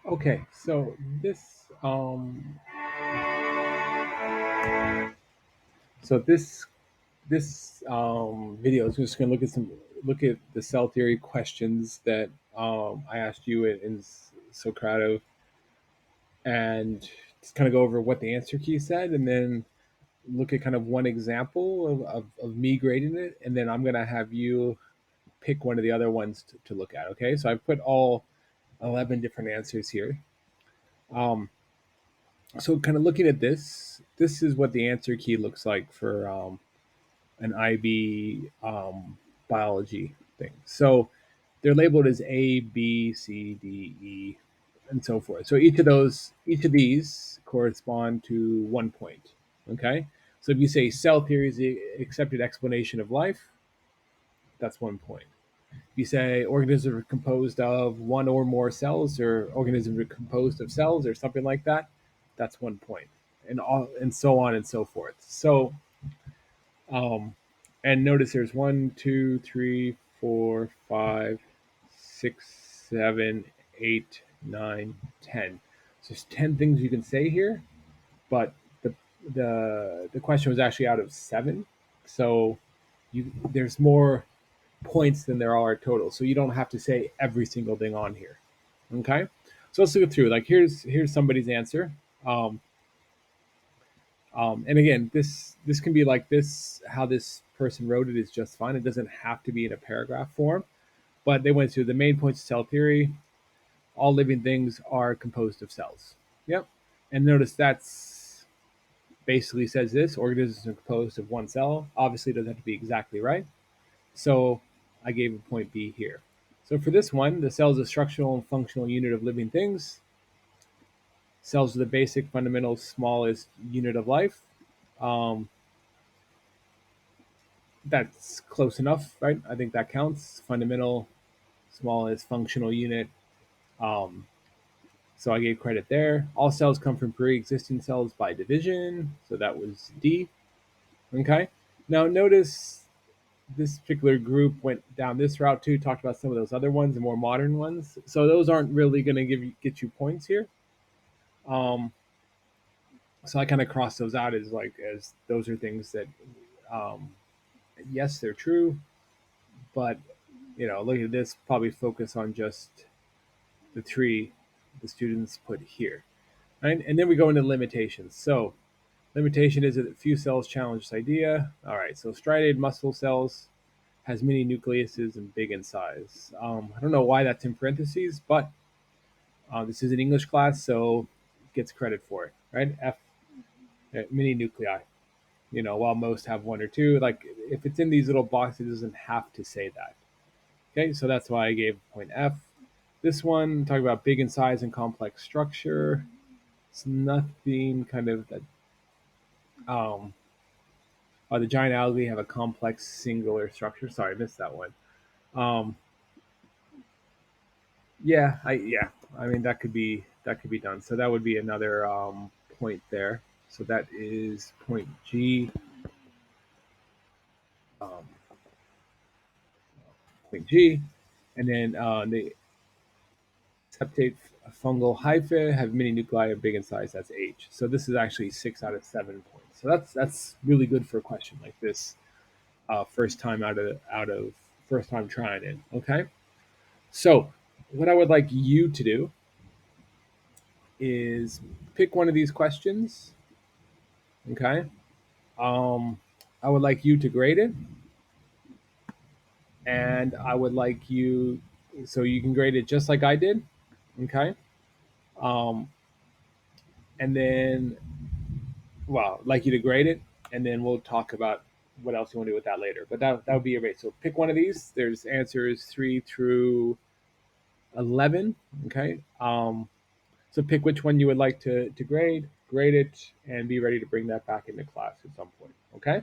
Okay, so this video is just going to look at the cell theory questions that I asked you in Socrates, and just kind of go over what the answer key said, and then look at kind of one example of me grading it, and then I'm going to have you pick one of the other ones to look at. Okay, so I put all 11 different answers here. Um, so kind of looking at this is what the answer key looks like for an IB biology thing. So they're labeled as A, B, C, D, E, and so forth. So each of these correspond to 1 point. Okay. So if you say cell theory is the accepted explanation of life, that's 1 point. If you say organisms are composed of one or more cells, or organisms are composed of cells, or something like that, that's 1 point, and so on and so forth. So um, and notice there's one, two, three, four, five, six, seven, eight, nine, 10. So there's 10 things you can say here, but the the question was actually out of seven. So there's more points than there are total. So you don't have to say every single thing on here. Okay. So let's look it through. Like here's somebody's answer. Um, and again, this can be like this. How this person wrote it is just fine. It doesn't have to be in a paragraph form. But they went through the main points of cell theory. All living things are composed of cells. Yep. And notice that's basically says this: organisms are composed of one cell. Obviously, it doesn't have to be exactly right. So I gave a point B here. So for this one, the cell is a structural and functional unit of living things. Cells are the basic, fundamental, smallest unit of life. Um, that's close enough, right? I think that counts. Fundamental, smallest functional unit. Um, so I gave credit there. All cells come from pre-existing cells by division. So that was D. Okay. Now notice this particular group went down this route too. Talked about some of those other ones, the more modern ones. So those aren't really going to get you points here. Um, so I kind of cross those out as like as those are things that um, yes, they're true, but look at this. Probably focus on just the three the students put here, right? And then we go into limitations. So limitation is that few cells challenge this idea. All right, so striated muscle cells has many nucleuses and big in size. I don't know why that's in parentheses, but this is an English class, so it gets credit for it, right? Many nuclei. While most have one or two, like if it's in these little boxes, it doesn't have to say that. Okay, so that's why I gave point F. This one talking about big in size and complex structure. It's nothing kind of that. Um, the giant algae have a complex singular structure. Sorry, I missed that one. Um, yeah. I mean that could be done. So that would be another point there. So that is point G. Um, point G, and then the septate fungal hyphae have many nuclei big in size. That's H. So this is actually 6 out of 7 points. So that's really good for a question like this. First time out of first time trying it. Okay. So what I would like you to do is pick one of these questions. Okay. Um, I would like you to grade it, and I would like you so you can grade it just like I did. Okay. Um, and then, well, I'd like you to grade it, and then we'll talk about what else you want to do with that later. But that would be your rate. So pick one of these. There's answers 3 through 11. Okay. So pick which one you would like to grade it, and be ready to bring that back into class at some point. Okay.